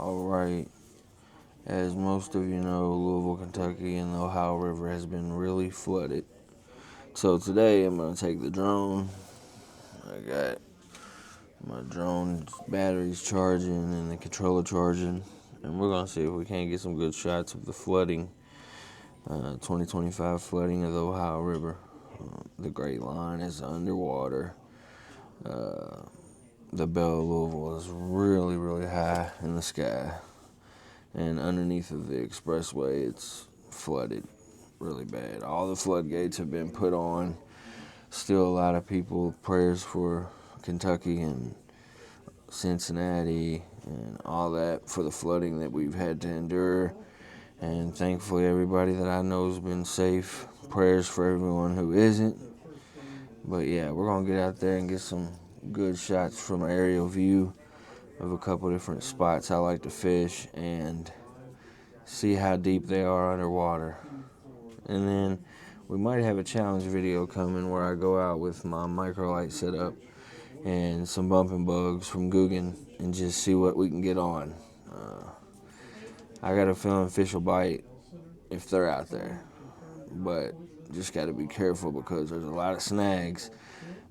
Alright, as most of you know, Louisville, Kentucky and the Ohio River has been really flooded. So today I'm going to take the drone. I got my drone batteries charging and the controller charging. And we're going to see if we can't get some good shots of the flooding, 2025 flooding of the Ohio River. The Great Line is underwater. The Belle of Louisville is really, really high in the sky. And underneath of the expressway, it's flooded really bad. All the floodgates have been put on. Still a lot of people, prayers for Kentucky and Cincinnati and all that for the flooding that we've had to endure. And thankfully everybody that I know has been safe. Prayers for everyone who isn't. But yeah, we're going to get out there and get some good shots from an aerial view of a couple different spots I like to fish and see how deep they are underwater. And then we might have a challenge video coming where I go out with my microlight set up and some bumping bugs from Guggen and just see what we can get on. I got a feeling fish will bite if they're out there, but just got to be careful because there's a lot of snags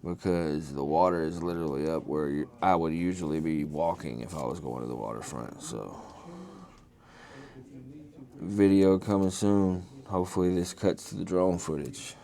because the water is literally up where I would usually be walking if I was going to the waterfront. So video coming soon. Hopefully this cuts to the drone footage.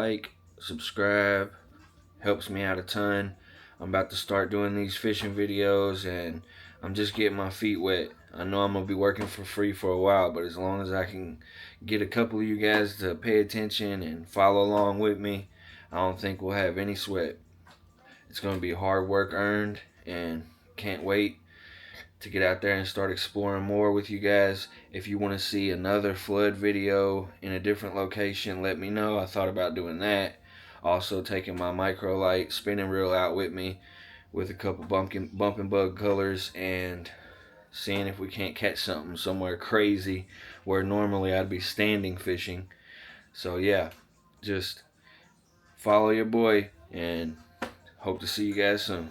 like, subscribe. Helps me out a ton. I'm about to start doing these fishing videos, and I'm just getting my feet wet. I know I'm going to be working for free for a while, but as long as I can get a couple of you guys to pay attention and follow along with me, I don't think we'll have any sweat. It's going to be hard work earned, and can't wait to get out there and start exploring more with you guys. If you want to see another flood video in a different location, let me know. I thought about doing that. Also taking my micro light spinning reel out with me with a couple bumping bug colors and seeing if we can't catch something somewhere crazy where normally I'd be standing fishing. So yeah, just follow your boy and hope to see you guys soon.